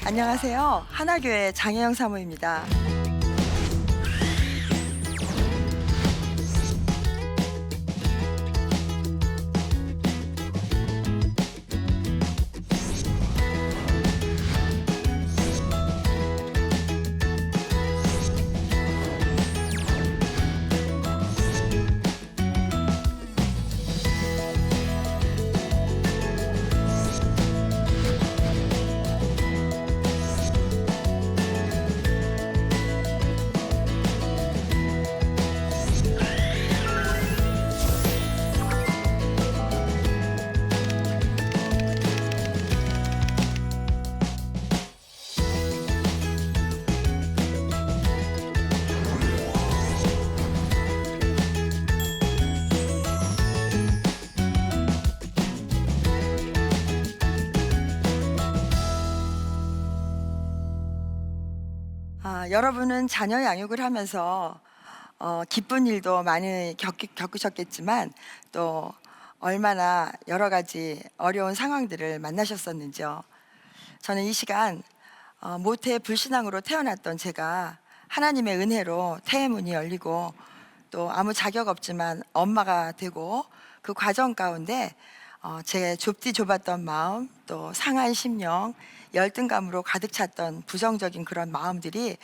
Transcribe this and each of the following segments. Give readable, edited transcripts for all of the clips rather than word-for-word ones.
안녕하세요. 하나교회 장혜영 사모입니다. 여러분은 자녀 양육을 하면서 기쁜 일도 많이 겪으셨겠지만 또 얼마나 여러 가지 어려운 상황들을 만나셨었는지요. 저는 이 시간 모태 불신앙으로 태어났던 제가 하나님의 은혜로 태의 문이 열리고 또 아무 자격 없지만 엄마가 되고 그 과정 가운데 제 좁디 좁았던 마음 또 상한 심령 열등감으로 가득 찼던 부정적인 그런 마음들이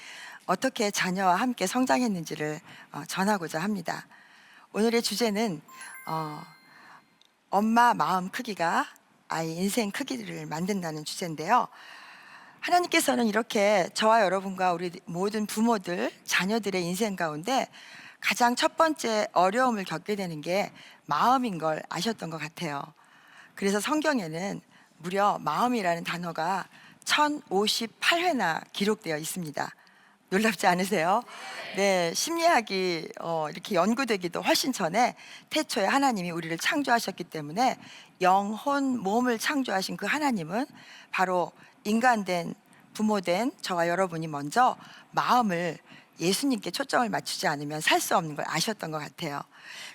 어떻게 자녀와 함께 성장했는지를 전하고자 합니다. 오늘의 주제는 엄마 마음 크기가 아이 인생 크기를 만든다는 주제인데요. 하나님께서는 이렇게 저와 여러분과 우리 모든 부모들, 자녀들의 인생 가운데 가장 첫 번째 어려움을 겪게 되는 게 마음인 걸 아셨던 것 같아요. 그래서 성경에는 무려 마음이라는 단어가 1058회나 기록되어 있습니다. 놀랍지 않으세요? 네, 심리학이 이렇게 연구되기도 훨씬 전에 태초에 하나님이 우리를 창조하셨기 때문에 영혼, 몸을 창조하신 그 하나님은 바로 인간된 부모된 저와 여러분이 먼저 마음을 예수님께 초점을 맞추지 않으면 살 수 없는 걸 아셨던 것 같아요.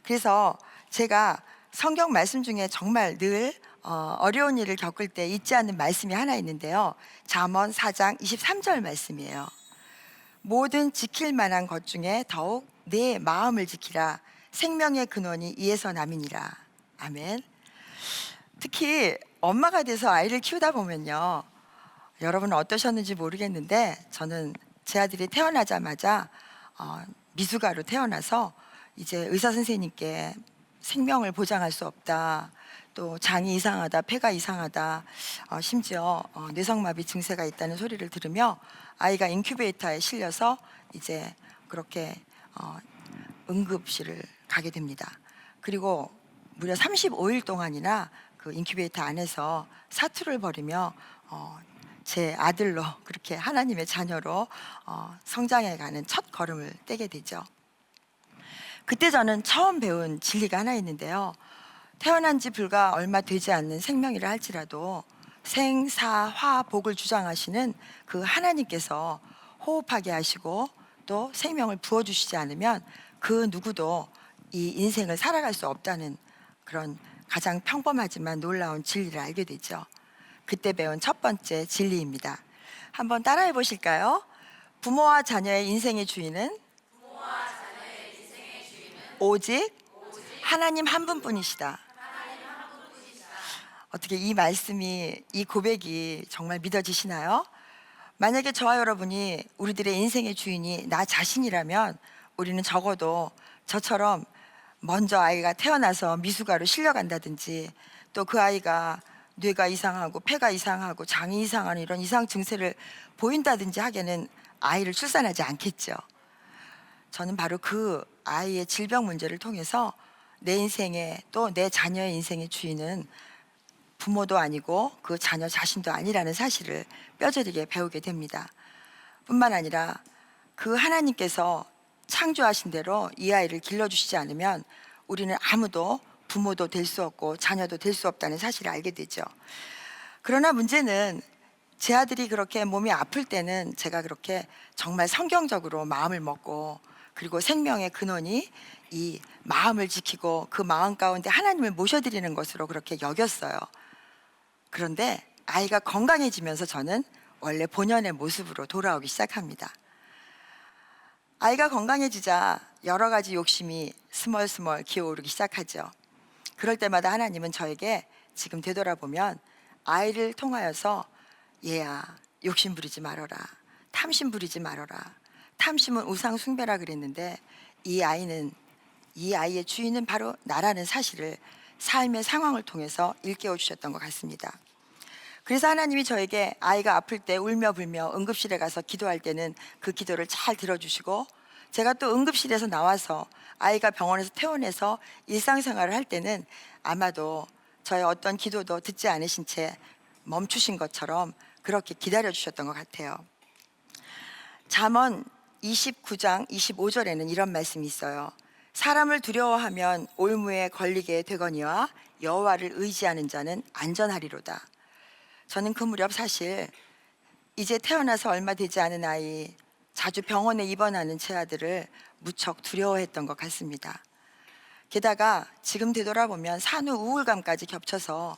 그래서 제가 성경 말씀 중에 정말 늘 어려운 일을 겪을 때 잊지 않는 말씀이 하나 있는데요. 잠언 4장 23절 말씀이에요. 모든 지킬 만한 것 중에 더욱 내 마음을 지키라. 생명의 근원이 이에서 남이니라. 아멘. 특히 엄마가 돼서 아이를 키우다 보면요, 여러분은 어떠셨는지 모르겠는데 저는 제 아들이 태어나자마자 미숙아로 태어나서 이제 의사 선생님께 생명을 보장할 수 없다, 또 장이 이상하다, 폐가 이상하다, 심지어 뇌성마비 증세가 있다는 소리를 들으며 아이가 인큐베이터에 실려서 이제 그렇게 응급실을 가게 됩니다. 그리고 무려 35일 동안이나 그 인큐베이터 안에서 사투를 벌이며 제 아들로 그렇게 하나님의 자녀로 성장해가는 첫 걸음을 떼게 되죠. 그때 저는 처음 배운 진리가 하나 있는데요. 태어난 지 불과 얼마 되지 않는 생명이라 할지라도 생사화복을 주장하시는 그 하나님께서 호흡하게 하시고 또 생명을 부어주시지 않으면 그 누구도 이 인생을 살아갈 수 없다는 그런 가장 평범하지만 놀라운 진리를 알게 되죠. 그때 배운 첫 번째 진리입니다. 한번 따라해 보실까요? 부모와 자녀의 인생의 주인은 오직 하나님 한 분뿐이시다. 어떻게 이 말씀이, 이 고백이 정말 믿어지시나요? 만약에 저와 여러분이 우리들의 인생의 주인이 나 자신이라면 우리는 적어도 저처럼 먼저 아이가 태어나서 미숙아로 실려간다든지 또 그 아이가 뇌가 이상하고 폐가 이상하고 장이 이상한 이런 이상 증세를 보인다든지 하기에는 아이를 출산하지 않겠죠. 저는 바로 그 아이의 질병 문제를 통해서 내 인생의 또 내 자녀의 인생의 주인은 부모도 아니고 그 자녀 자신도 아니라는 사실을 뼈저리게 배우게 됩니다. 뿐만 아니라 그 하나님께서 창조하신 대로 이 아이를 길러주시지 않으면 우리는 아무도 부모도 될 수 없고 자녀도 될 수 없다는 사실을 알게 되죠. 그러나 문제는 제 아들이 그렇게 몸이 아플 때는 제가 그렇게 정말 성경적으로 마음을 먹고 그리고 생명의 근원이 이 마음을 지키고 그 마음 가운데 하나님을 모셔드리는 것으로 그렇게 여겼어요. 그런데 아이가 건강해지면서 저는 원래 본연의 모습으로 돌아오기 시작합니다. 아이가 건강해지자 여러 가지 욕심이 스멀스멀 기어오르기 시작하죠. 그럴 때마다 하나님은 저에게 지금 되돌아보면 아이를 통하여서 얘야, 욕심 부리지 말아라. 탐심 부리지 말아라. 탐심은 우상 숭배라 그랬는데 이 아이의 주인은 바로 나라는 사실을 삶의 상황을 통해서 일깨워 주셨던 것 같습니다. 그래서 하나님이 저에게 아이가 아플 때 울며 불며 응급실에 가서 기도할 때는 그 기도를 잘 들어주시고, 제가 또 응급실에서 나와서 아이가 병원에서 퇴원해서 일상생활을 할 때는 아마도 저의 어떤 기도도 듣지 않으신 채 멈추신 것처럼 그렇게 기다려 주셨던 것 같아요. 잠언 29장 25절에는 이런 말씀이 있어요. 사람을 두려워하면 올무에 걸리게 되거니와 여호와를 의지하는 자는 안전하리로다. 저는 그 무렵 사실 이제 태어나서 얼마 되지 않은 아이, 자주 병원에 입원하는 제 아들을 무척 두려워했던 것 같습니다. 게다가 지금 되돌아보면 산후 우울감까지 겹쳐서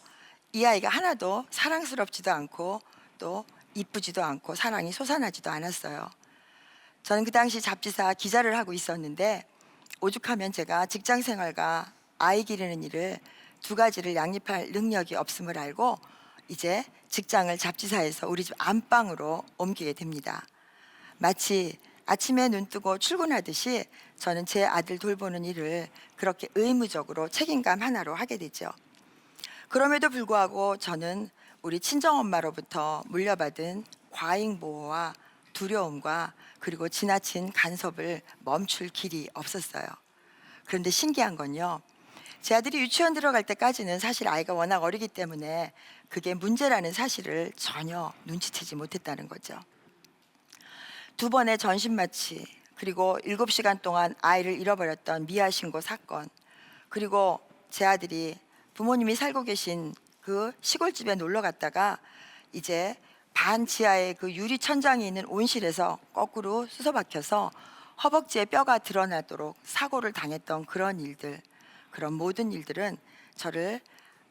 이 아이가 하나도 사랑스럽지도 않고 또 이쁘지도 않고 사랑이 솟아나지도 않았어요. 저는 그 당시 잡지사 기자를 하고 있었는데 오죽하면 제가 직장 생활과 아이 기르는 일을 두 가지를 양립할 능력이 없음을 알고 이제 직장을 잡지사에서 우리 집 안방으로 옮기게 됩니다. 마치 아침에 눈 뜨고 출근하듯이 저는 제 아들 돌보는 일을 그렇게 의무적으로 책임감 하나로 하게 되죠. 그럼에도 불구하고 저는 우리 친정엄마로부터 물려받은 과잉 보호와 두려움과 그리고 지나친 간섭을 멈출 길이 없었어요. 그런데 신기한 건요, 제 아들이 유치원 들어갈 때까지는 사실 아이가 워낙 어리기 때문에 그게 문제라는 사실을 전혀 눈치채지 못했다는 거죠. 두 번의 전신 마취, 그리고 7시간 동안 아이를 잃어버렸던 미아 신고 사건, 그리고 제 아들이 부모님이 살고 계신 그 시골집에 놀러 갔다가 이제 반 지하의 그 유리 천장이 있는 온실에서 거꾸로 쑤서박혀서 허벅지에 뼈가 드러나도록 사고를 당했던 그런 일들, 그런 모든 일들은 저를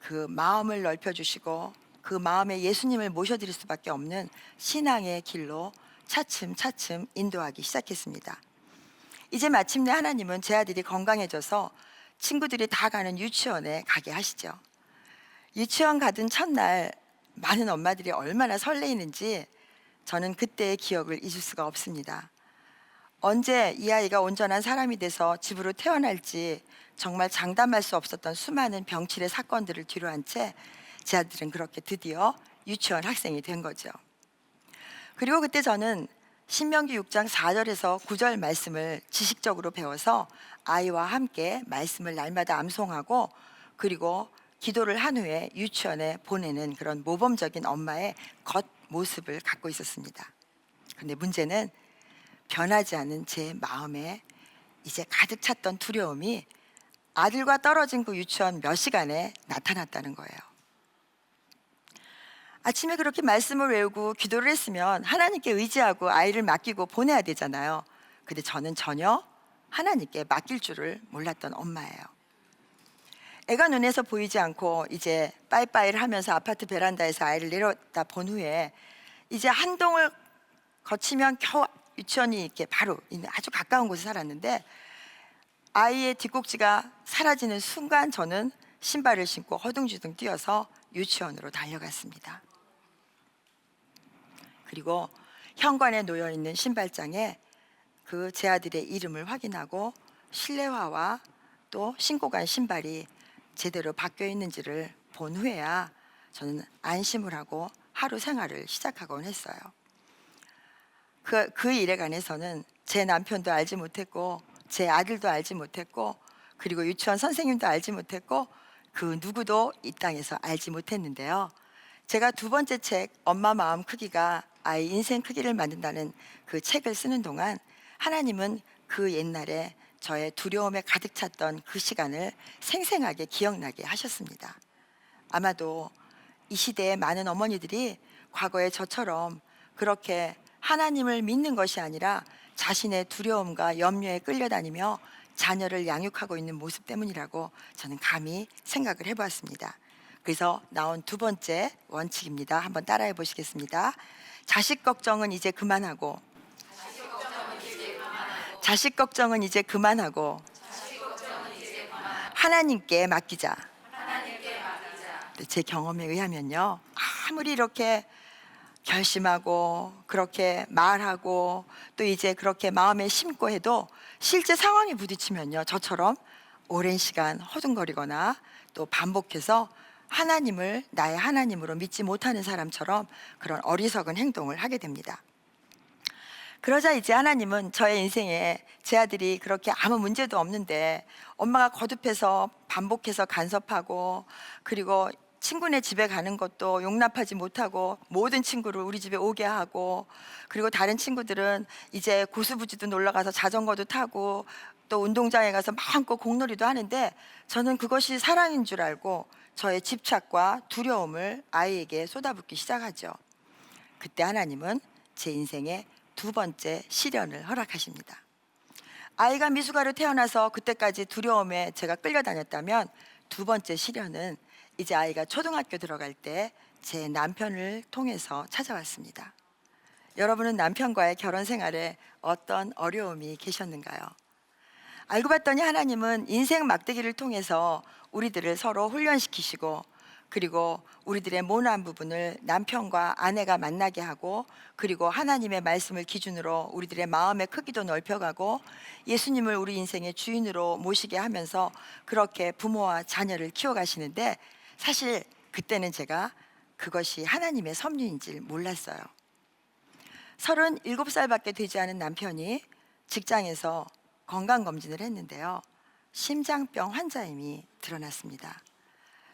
그 마음을 넓혀주시고 그 마음에 예수님을 모셔드릴 수밖에 없는 신앙의 길로 차츰차츰 인도하기 시작했습니다. 이제 마침내 하나님은 제 아들이 건강해져서 친구들이 다 가는 유치원에 가게 하시죠. 유치원 가던 첫날 많은 엄마들이 얼마나 설레이는지 저는 그때의 기억을 잊을 수가 없습니다. 언제 이 아이가 온전한 사람이 돼서 집으로 태어날지 정말 장담할 수 없었던 수많은 병치레 사건들을 뒤로한 채 제 아들은 그렇게 드디어 유치원 학생이 된 거죠. 그리고 그때 저는 신명기 6장 4절에서 9절 말씀을 지식적으로 배워서 아이와 함께 말씀을 날마다 암송하고 그리고 기도를 한 후에 유치원에 보내는 그런 모범적인 엄마의 겉모습을 갖고 있었습니다. 그런데 문제는 변하지 않은 제 마음에 이제 가득 찼던 두려움이 아들과 떨어진 그 유치원 몇 시간에 나타났다는 거예요. 아침에 그렇게 말씀을 외우고 기도를 했으면 하나님께 의지하고 아이를 맡기고 보내야 되잖아요. 근데 저는 전혀 하나님께 맡길 줄을 몰랐던 엄마예요. 애가 눈에서 보이지 않고 이제 빠이빠이를 하면서 아파트 베란다에서 아이를 내려다 본 후에 이제 한동을 거치면 겨우 유치원이 이렇게 바로 있는 아주 가까운 곳에 살았는데 아이의 뒷꼭지가 사라지는 순간 저는 신발을 신고 허둥지둥 뛰어서 유치원으로 달려갔습니다. 그리고 현관에 놓여 있는 신발장에 그 제 아들의 이름을 확인하고 실내화와 또 신고 간 신발이 제대로 바뀌어 있는지를 본 후에야 저는 안심을 하고 하루 생활을 시작하곤 했어요. 그 일에 관해서는 제 남편도 알지 못했고 제 아들도 알지 못했고 그리고 유치원 선생님도 알지 못했고 그 누구도 이 땅에서 알지 못했는데요. 제가 두 번째 책 엄마 마음 크기가 아이 인생 크기를 만든다는 그 책을 쓰는 동안 하나님은 그 옛날에 저의 두려움에 가득 찼던 그 시간을 생생하게 기억나게 하셨습니다. 아마도 이 시대의 많은 어머니들이 과거에 저처럼 그렇게 하나님을 믿는 것이 아니라 자신의 두려움과 염려에 끌려다니며 자녀를 양육하고 있는 모습 때문이라고 저는 감히 생각을 해보았습니다. 그래서 나온 두 번째 원칙입니다. 한번 따라해 보시겠습니다. 자식 걱정은 이제 그만하고, 자식 걱정은 이제 그만하고 하나님께 맡기자. 제 경험에 의하면요, 아무리 이렇게 결심하고 그렇게 말하고 또 이제 그렇게 마음에 심고 해도 실제 상황에 부딪히면요, 저처럼 오랜 시간 허둥거리거나 또 반복해서 하나님을 나의 하나님으로 믿지 못하는 사람처럼 그런 어리석은 행동을 하게 됩니다. 그러자 이제 하나님은 저의 인생에 제 아들이 그렇게 아무 문제도 없는데 엄마가 거듭해서 반복해서 간섭하고, 그리고 친구네 집에 가는 것도 용납하지 못하고 모든 친구를 우리 집에 오게 하고, 그리고 다른 친구들은 이제 고수부지도 놀러 가서 자전거도 타고 또 운동장에 가서 마음껏 공놀이도 하는데 저는 그것이 사랑인 줄 알고 저의 집착과 두려움을 아이에게 쏟아붓기 시작하죠. 그때 하나님은 제 인생에 두 번째 시련을 허락하십니다. 아이가 미숙아로 태어나서 그때까지 두려움에 제가 끌려다녔다면, 두 번째 시련은 이제 아이가 초등학교 들어갈 때 제 남편을 통해서 찾아왔습니다. 여러분은 남편과의 결혼 생활에 어떤 어려움이 계셨는가요? 알고 봤더니 하나님은 인생 막대기를 통해서 우리들을 서로 훈련시키시고, 그리고 우리들의 모난 부분을 남편과 아내가 만나게 하고, 그리고 하나님의 말씀을 기준으로 우리들의 마음의 크기도 넓혀가고 예수님을 우리 인생의 주인으로 모시게 하면서 그렇게 부모와 자녀를 키워가시는데, 사실 그때는 제가 그것이 하나님의 섭리인 줄 몰랐어요. 37살밖에 되지 않은 남편이 직장에서 건강검진을 했는데요, 심장병 환자임이 드러났습니다.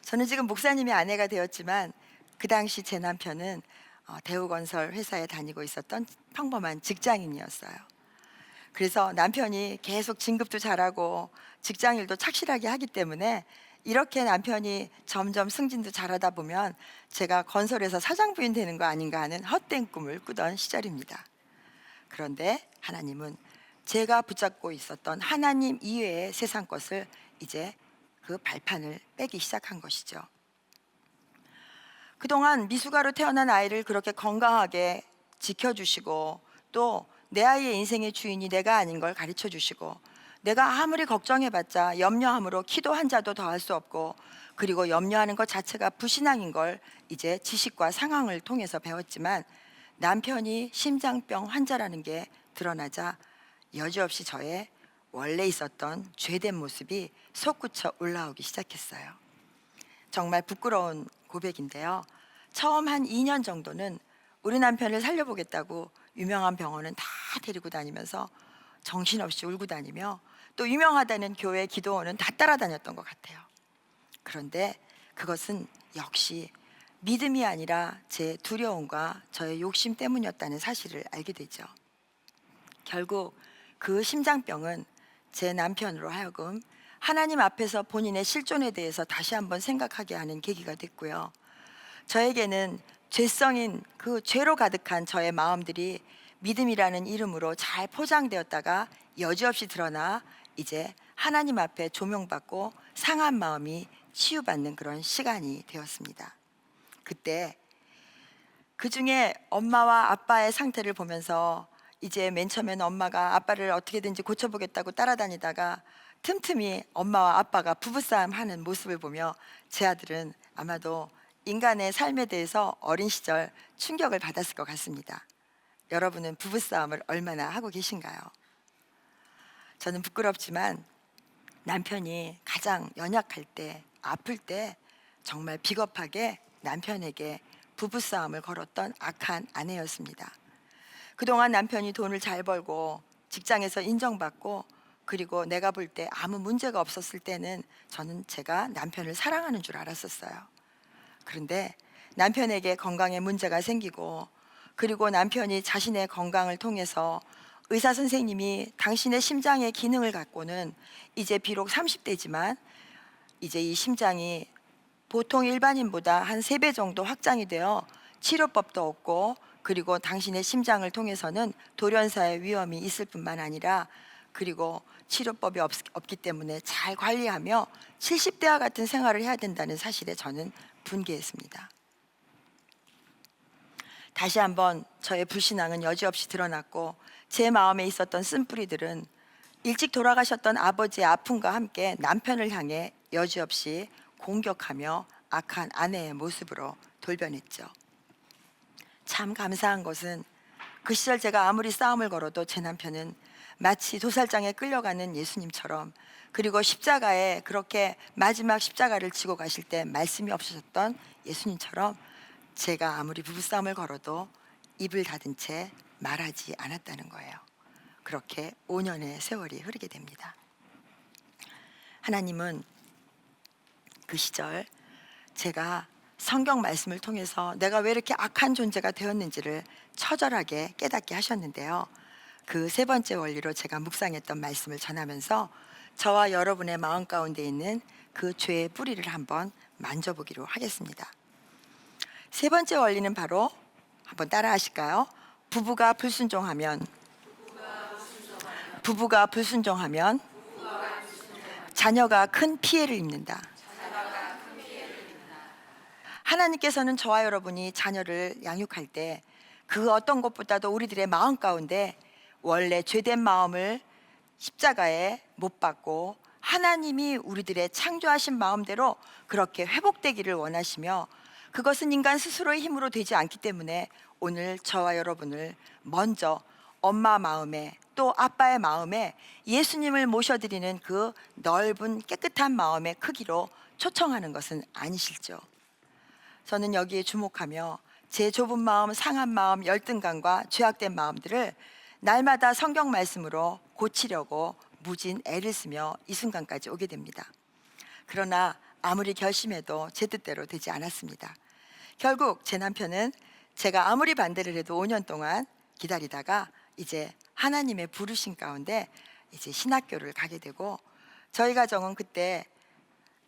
저는 지금 목사님의 아내가 되었지만 그 당시 제 남편은 대우건설 회사에 다니고 있었던 평범한 직장인이었어요. 그래서 남편이 계속 진급도 잘하고 직장일도 착실하게 하기 때문에 이렇게 남편이 점점 승진도 잘하다 보면 제가 건설회사 사장부인 되는 거 아닌가 하는 헛된 꿈을 꾸던 시절입니다. 그런데 하나님은 제가 붙잡고 있었던 하나님 이외의 세상 것을 이제 그 발판을 빼기 시작한 것이죠. 그동안 미숙아로 태어난 아이를 그렇게 건강하게 지켜주시고 또 내 아이의 인생의 주인이 내가 아닌 걸 가르쳐 주시고, 내가 아무리 걱정해봤자 염려함으로 키도 한 자도 더할 수 없고, 그리고 염려하는 것 자체가 불신앙인 걸 이제 지식과 상황을 통해서 배웠지만, 남편이 심장병 환자라는 게 드러나자 여지없이 저의 원래 있었던 죄된 모습이 솟구쳐 올라오기 시작했어요. 정말 부끄러운 고백인데요, 처음 한 2년 정도는 우리 남편을 살려보겠다고 유명한 병원은 다 데리고 다니면서 정신없이 울고 다니며 또 유명하다는 교회 기도원은 다 따라다녔던 것 같아요. 그런데 그것은 역시 믿음이 아니라 제 두려움과 저의 욕심 때문이었다는 사실을 알게 되죠. 결국 그 심장병은 제 남편으로 하여금 하나님 앞에서 본인의 실존에 대해서 다시 한번 생각하게 하는 계기가 됐고요, 저에게는 죄성인 그 죄로 가득한 저의 마음들이 믿음이라는 이름으로 잘 포장되었다가 여지없이 드러나 이제 하나님 앞에 조명받고 상한 마음이 치유받는 그런 시간이 되었습니다. 그때 그중에 엄마와 아빠의 상태를 보면서 이제 맨 처음에는 엄마가 아빠를 어떻게든지 고쳐보겠다고 따라다니다가 틈틈이 엄마와 아빠가 부부싸움 하는 모습을 보며 제 아들은 아마도 인간의 삶에 대해서 어린 시절 충격을 받았을 것 같습니다. 여러분은 부부싸움을 얼마나 하고 계신가요? 저는 부끄럽지만 남편이 가장 연약할 때, 아플 때 정말 비겁하게 남편에게 부부싸움을 걸었던 악한 아내였습니다. 그동안 남편이 돈을 잘 벌고 직장에서 인정받고, 그리고 내가 볼 때 아무 문제가 없었을 때는 저는 제가 남편을 사랑하는 줄 알았었어요. 그런데 남편에게 건강에 문제가 생기고, 그리고 남편이 자신의 건강을 통해서 의사 선생님이 당신의 심장의 기능을 갖고는 이제 비록 30대지만 이제 이 심장이 보통 일반인보다 한 3배 정도 확장이 되어 치료법도 없고, 그리고 당신의 심장을 통해서는 돌연사의 위험이 있을 뿐만 아니라, 그리고 치료법이 없기 때문에 잘 관리하며 70대와 같은 생활을 해야 된다는 사실에 저는 분개했습니다. 다시 한번 저의 불신앙은 여지없이 드러났고, 제 마음에 있었던 쓴뿌리들은 일찍 돌아가셨던 아버지의 아픔과 함께 남편을 향해 여지없이 공격하며 악한 아내의 모습으로 돌변했죠. 참 감사한 것은 그 시절 제가 아무리 싸움을 걸어도 제 남편은 마치 도살장에 끌려가는 예수님처럼, 그리고 십자가에 그렇게 마지막 십자가를 지고 가실 때 말씀이 없으셨던 예수님처럼 제가 아무리 부부싸움을 걸어도 입을 닫은 채 말하지 않았다는 거예요. 그렇게 5년의 세월이 흐르게 됩니다. 하나님은 그 시절 제가 성경 말씀을 통해서 내가 왜 이렇게 악한 존재가 되었는지를 처절하게 깨닫게 하셨는데요. 그 세 번째 원리로 제가 묵상했던 말씀을 전하면서 저와 여러분의 마음 가운데 있는 그 죄의 뿌리를 한번 만져보기로 하겠습니다. 세 번째 원리는 바로, 한번 따라 하실까요? 부부가 불순종하면 자녀가 큰 피해를 입는다. 하나님께서는 저와 여러분이 자녀를 양육할 때 그 어떤 것보다도 우리들의 마음 가운데 원래 죄된 마음을 십자가에 못 박고 하나님이 우리들의 창조하신 마음대로 그렇게 회복되기를 원하시며, 그것은 인간 스스로의 힘으로 되지 않기 때문에 오늘 저와 여러분을 먼저 엄마 마음에 또 아빠의 마음에 예수님을 모셔드리는 그 넓은 깨끗한 마음의 크기로 초청하는 것은 아니실죠. 저는 여기에 주목하며 제 좁은 마음, 상한 마음, 열등감과 죄악된 마음들을 날마다 성경 말씀으로 고치려고 무진 애를 쓰며 이 순간까지 오게 됩니다. 그러나 아무리 결심해도 제 뜻대로 되지 않았습니다. 결국 제 남편은 제가 아무리 반대를 해도 5년 동안 기다리다가 이제 하나님의 부르심 가운데 이제 신학교를 가게 되고, 저희 가정은 그때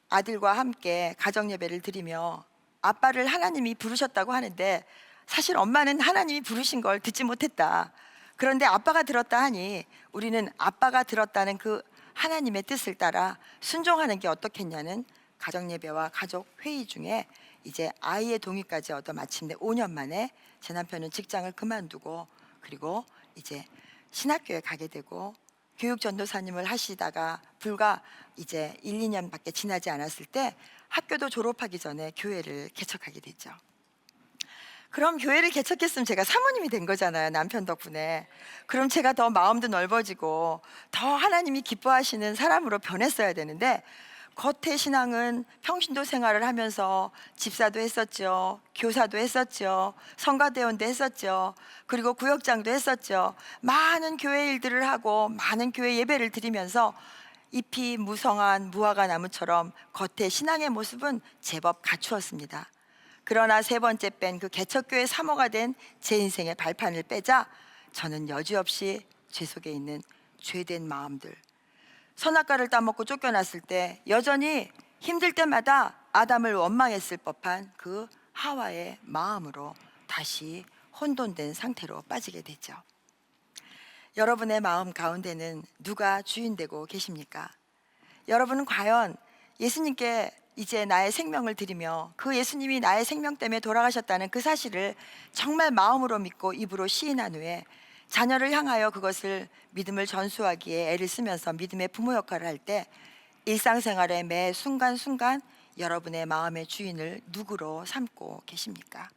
아들과 함께 가정 예배를 드리며 아빠를 하나님이 부르셨다고 하는데, 사실 엄마는 하나님이 부르신 걸 듣지 못했다. 그런데 아빠가 들었다 하니 우리는 아빠가 들었다는 그 하나님의 뜻을 따라 순종하는 게 어떻겠냐는 가정 예배와 가족 회의 중에 이제 아이의 동의까지 얻어 마침내 5년 만에 제 남편은 직장을 그만두고, 그리고 이제 신학교에 가게 되고, 교육 전도사님을 하시다가 불과 이제 1, 2년밖에 지나지 않았을 때 학교도 졸업하기 전에 교회를 개척하게 됐죠. 그럼 교회를 개척했으면 제가 사모님이 된 거잖아요, 남편 덕분에. 그럼 제가 더 마음도 넓어지고 더 하나님이 기뻐하시는 사람으로 변했어야 되는데, 겉의 신앙은 평신도 생활을 하면서 집사도 했었죠, 교사도 했었죠, 성가대원도 했었죠, 그리고 구역장도 했었죠. 많은 교회 일들을 하고 많은 교회 예배를 드리면서 잎이 무성한 무화과 나무처럼 겉의 신앙의 모습은 제법 갖추었습니다. 그러나 세 번째 뺀 그 개척교회 사모가 된 제 인생의 발판을 빼자 저는 여지없이 죄 속에 있는 죄된 마음들, 선악과를 따먹고 쫓겨났을 때 여전히 힘들 때마다 아담을 원망했을 법한 그 하와의 마음으로 다시 혼돈된 상태로 빠지게 되죠. 여러분의 마음 가운데는 누가 주인 되고 계십니까? 여러분은 과연 예수님께 이제 나의 생명을 드리며 그 예수님이 나의 생명 때문에 돌아가셨다는 그 사실을 정말 마음으로 믿고 입으로 시인한 후에 자녀를 향하여 그것을 믿음을 전수하기에 애를 쓰면서 믿음의 부모 역할을 할 때 일상생활의 매 순간순간 여러분의 마음의 주인을 누구로 삼고 계십니까?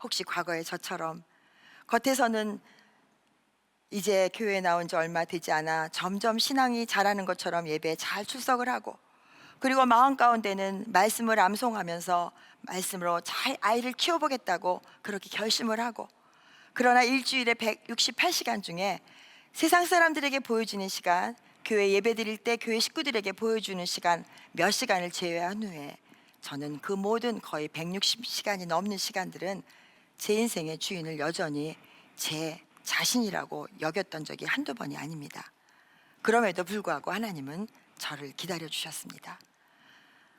혹시 과거의 저처럼 겉에서는 이제 교회에 나온 지 얼마 되지 않아 점점 신앙이 자라는 것처럼 예배에 잘 출석을 하고, 그리고 마음 가운데는 말씀을 암송하면서 말씀으로 잘 아이를 키워보겠다고 그렇게 결심을 하고, 그러나 일주일에 168시간 중에 세상 사람들에게 보여주는 시간, 교회 예배 드릴 때 교회 식구들에게 보여주는 시간 몇 시간을 제외한 후에 저는 그 모든 거의 160시간이 넘는 시간들은 제 인생의 주인을 여전히 제 자신이라고 여겼던 적이 한두 번이 아닙니다. 그럼에도 불구하고 하나님은 저를 기다려 주셨습니다.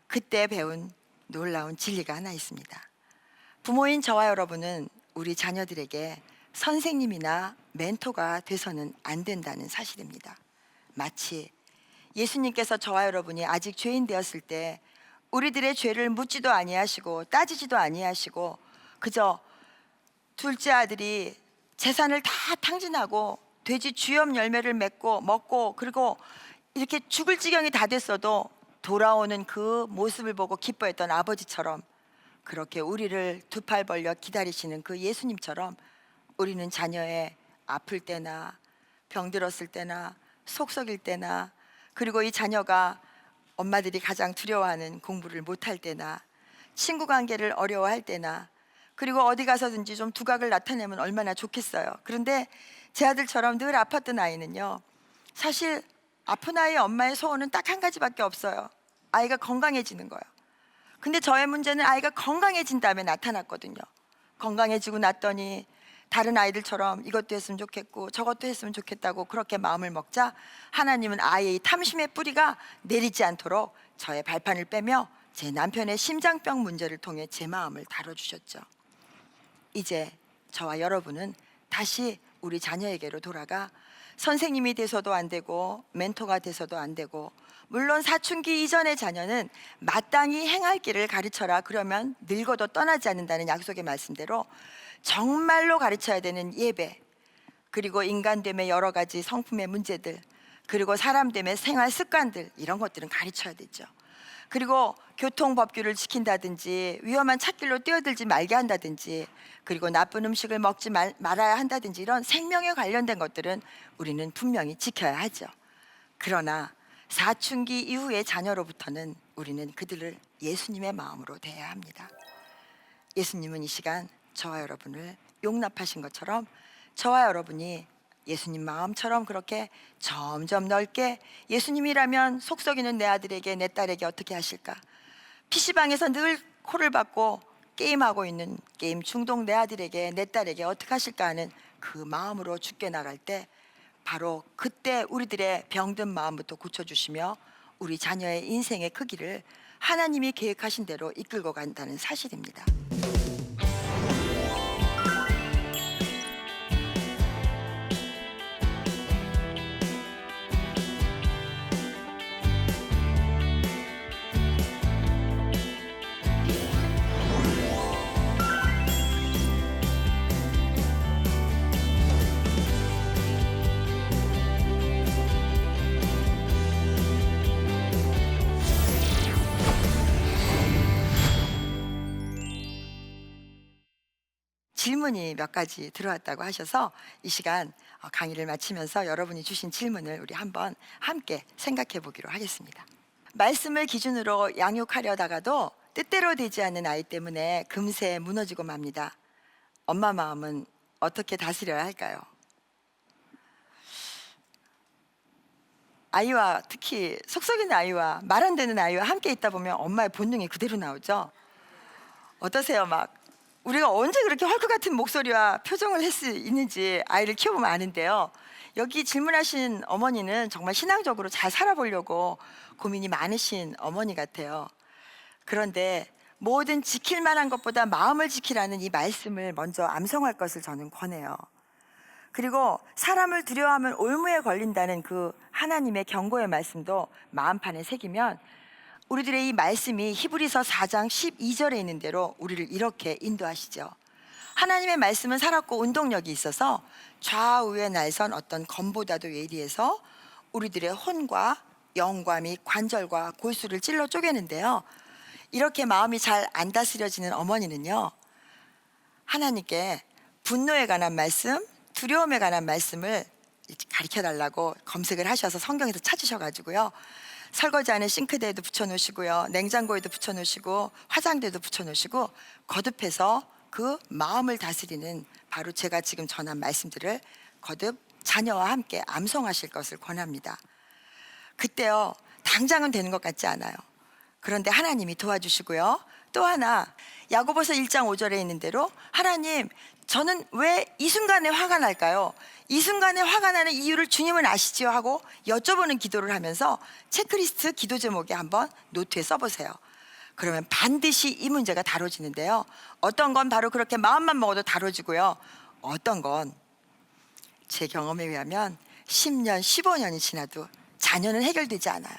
그때 배운 놀라운 진리가 하나 있습니다. 부모인 저와 여러분은 우리 자녀들에게 선생님이나 멘토가 돼서는 안 된다는 사실입니다. 마치 예수님께서 저와 여러분이 아직 죄인 되었을 때 우리들의 죄를 묻지도 아니하시고 따지지도 아니하시고 그저 둘째 아들이 재산을 다 탕진하고 돼지 주염 열매를 맺고 먹고 그리고 이렇게 죽을 지경이 다 됐어도 돌아오는 그 모습을 보고 기뻐했던 아버지처럼, 그렇게 우리를 두 팔 벌려 기다리시는 그 예수님처럼 우리는 자녀의 아플 때나 병들었을 때나 속 썩일 때나, 그리고 이 자녀가 엄마들이 가장 두려워하는 공부를 못할 때나 친구 관계를 어려워할 때나, 그리고 어디 가서든지 좀 두각을 나타내면 얼마나 좋겠어요. 그런데 제 아들처럼 늘 아팠던 아이는요, 사실 아픈 아이의 엄마의 소원은 딱 한 가지밖에 없어요. 아이가 건강해지는 거예요. 근데 저의 문제는 아이가 건강해진 다음에 나타났거든요. 건강해지고 났더니 다른 아이들처럼 이것도 했으면 좋겠고 저것도 했으면 좋겠다고 그렇게 마음을 먹자 하나님은 아이의 탐심의 뿌리가 내리지 않도록 저의 발판을 빼며 제 남편의 심장병 문제를 통해 제 마음을 다뤄주셨죠. 이제 저와 여러분은 다시 우리 자녀에게로 돌아가 선생님이 돼서도 안 되고 멘토가 돼서도 안 되고, 물론 사춘기 이전의 자녀는 마땅히 행할 길을 가르쳐라, 그러면 늙어도 떠나지 않는다는 약속의 말씀대로 정말로 가르쳐야 되는 예배, 그리고 인간됨의 여러 가지 성품의 문제들, 그리고 사람됨의 생활 습관들, 이런 것들은 가르쳐야 되죠. 그리고 교통법규를 지킨다든지 위험한 찻길로 뛰어들지 말게 한다든지, 그리고 나쁜 음식을 먹지 말아야 한다든지, 이런 생명에 관련된 것들은 우리는 분명히 지켜야 하죠. 그러나 사춘기 이후의 자녀로부터는 우리는 그들을 예수님의 마음으로 대해야 합니다. 예수님은 이 시간 저와 여러분을 용납하신 것처럼 저와 여러분이 예수님 마음처럼 그렇게 점점 넓게, 예수님이라면 속 썩이는 내 아들에게 내 딸에게 어떻게 하실까? PC방에서 늘 콜을 받고 게임하고 있는 게임 중독 내 아들에게 내 딸에게 어떻게 하실까 하는 그 마음으로 죽게 나갈 때, 바로 그때 우리들의 병든 마음부터 고쳐주시며 우리 자녀의 인생의 크기를 하나님이 계획하신 대로 이끌고 간다는 사실입니다. 질문이 몇 가지 들어왔다고 하셔서 이 시간 강의를 마치면서 여러분이 주신 질문을 우리 한번 함께 생각해 보기로 하겠습니다. 말씀을 기준으로 양육하려다가도 뜻대로 되지 않는 아이 때문에 금세 무너지고 맙니다. 엄마 마음은 어떻게 다스려야 할까요? 아이와, 특히 속썩이는 아이와 말 안 되는 아이와 함께 있다 보면 엄마의 본능이 그대로 나오죠. 어떠세요? 막 우리가 언제 그렇게 헐크 같은 목소리와 표정을 할 수 있는지 아이를 키워보면 아는데요. 여기 질문하신 어머니는 정말 신앙적으로 잘 살아보려고 고민이 많으신 어머니 같아요. 그런데 뭐든 지킬 만한 것보다 마음을 지키라는 이 말씀을 먼저 암송할 것을 저는 권해요. 그리고 사람을 두려워하면 올무에 걸린다는 그 하나님의 경고의 말씀도 마음판에 새기면 우리들의 이 말씀이 히브리서 4장 12절에 있는 대로 우리를 이렇게 인도하시죠. 하나님의 말씀은 살았고 운동력이 있어서 좌우에 날선 어떤 검보다도 예리해서 우리들의 혼과 영과 및 관절과 골수를 찔러 쪼개는데요. 이렇게 마음이 잘 안 다스려지는 어머니는요, 하나님께 분노에 관한 말씀, 두려움에 관한 말씀을 가르쳐 달라고 검색을 하셔서 성경에서 찾으셔가지고요, 설거지 안에 싱크대에도 붙여놓으시고요, 냉장고에도 붙여놓으시고 화장대에도 붙여놓으시고 거듭해서 그 마음을 다스리는, 바로 제가 지금 전한 말씀들을 거듭 자녀와 함께 암송하실 것을 권합니다. 그때요, 당장은 되는 것 같지 않아요. 그런데 하나님이 도와주시고요. 또 하나, 야고보서 1장 5절에 있는 대로 하나님, 저는 왜 이 순간에 화가 날까요? 이 순간에 화가 나는 이유를 주님은 아시지요? 하고 여쭤보는 기도를 하면서 체크리스트 기도 제목에 한번 노트에 써보세요. 그러면 반드시 이 문제가 다뤄지는데요. 어떤 건 바로 그렇게 마음만 먹어도 다뤄지고요, 어떤 건 제 경험에 의하면 10년, 15년이 지나도 자녀는 해결되지 않아요.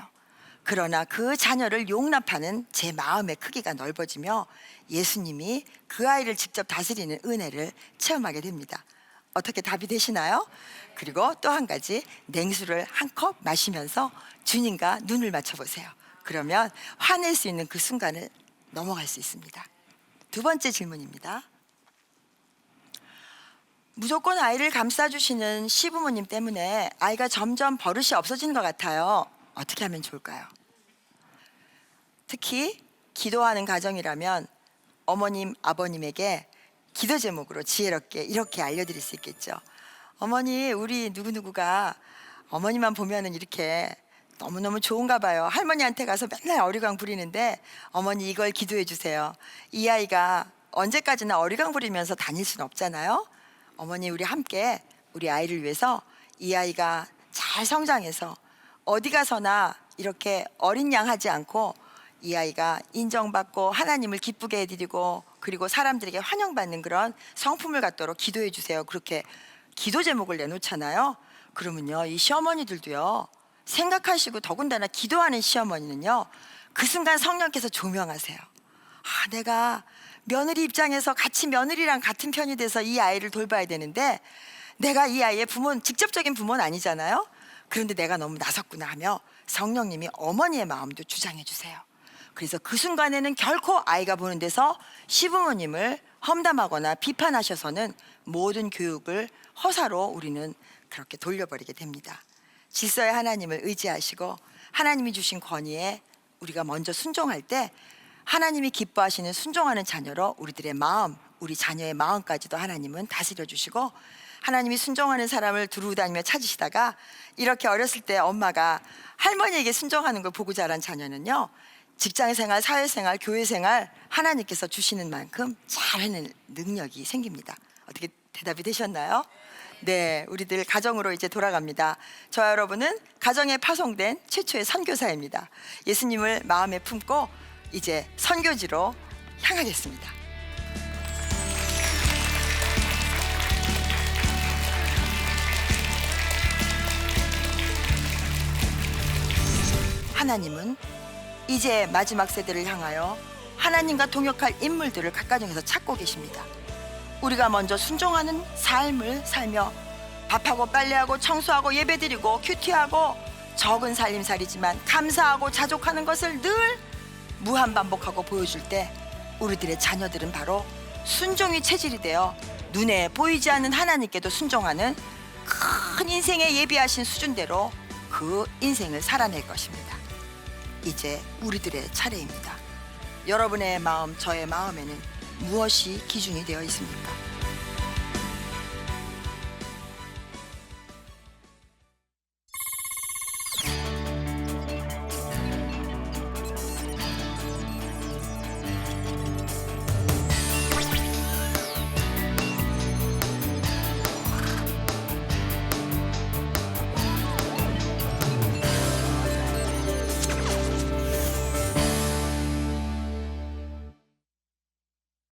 그러나 그 자녀를 용납하는 제 마음의 크기가 넓어지며 예수님이 그 아이를 직접 다스리는 은혜를 체험하게 됩니다. 어떻게 답이 되시나요? 그리고 또 한 가지, 냉수를 한 컵 마시면서 주님과 눈을 맞춰보세요. 그러면 화낼 수 있는 그 순간을 넘어갈 수 있습니다. 두 번째 질문입니다. 무조건 아이를 감싸주시는 시부모님 때문에 아이가 점점 버릇이 없어지는 것 같아요. 어떻게 하면 좋을까요? 특히 기도하는 가정이라면 어머님, 아버님에게 기도 제목으로 지혜롭게 이렇게 알려드릴 수 있겠죠. 어머니, 우리 누구누구가 어머니만 보면은 이렇게 너무너무 좋은가 봐요. 할머니한테 가서 맨날 어리광 부리는데 어머니 이걸 기도해 주세요. 이 아이가 언제까지나 어리광 부리면서 다닐 수는 없잖아요. 어머니, 우리 함께 우리 아이를 위해서 이 아이가 잘 성장해서 어디 가서나 이렇게 어린 양 하지 않고 이 아이가 인정받고 하나님을 기쁘게 해드리고 그리고 사람들에게 환영받는 그런 성품을 갖도록 기도해 주세요. 그렇게 기도 제목을 내놓잖아요. 그러면요, 이 시어머니들도요, 생각하시고 더군다나 기도하는 시어머니는요, 그 순간 성령께서 조명하세요. 아, 내가 며느리 입장에서 같이 며느리랑 같은 편이 돼서 이 아이를 돌봐야 되는데 내가 이 아이의 부모는 직접적인 부모는 아니잖아요. 그런데 내가 너무 나섰구나 하며 성령님이 어머니의 마음도 주장해 주세요. 그래서 그 순간에는 결코 아이가 보는 데서 시부모님을 험담하거나 비판하셔서는 모든 교육을 허사로 우리는 그렇게 돌려버리게 됩니다. 질서의 하나님을 의지하시고 하나님이 주신 권위에 우리가 먼저 순종할 때 하나님이 기뻐하시는 순종하는 자녀로 우리들의 마음, 우리 자녀의 마음까지도 하나님은 다스려 주시고, 하나님이 순종하는 사람을 두루 다니며 찾으시다가 이렇게 어렸을 때 엄마가 할머니에게 순종하는 걸 보고 자란 자녀는요, 직장생활, 사회생활, 교회생활 하나님께서 주시는 만큼 잘하는 능력이 생깁니다. 어떻게 대답이 되셨나요? 네, 우리들 가정으로 이제 돌아갑니다. 저와 여러분은 가정에 파송된 최초의 선교사입니다. 예수님을 마음에 품고 이제 선교지로 향하겠습니다. 하나님은 이제 마지막 세대를 향하여 하나님과 동역할 인물들을 각 가정에서 찾고 계십니다. 우리가 먼저 순종하는 삶을 살며 밥하고 빨래하고 청소하고 예배드리고 큐티하고 적은 살림살이지만 감사하고 자족하는 것을 늘 무한반복하고 보여줄 때 우리들의 자녀들은 바로 순종이 체질이 되어 눈에 보이지 않는 하나님께도 순종하는 큰 인생에 예비하신 수준대로 그 인생을 살아낼 것입니다. 이제 우리들의 차례입니다. 여러분의 마음, 저의 마음에는 무엇이 기준이 되어 있습니까?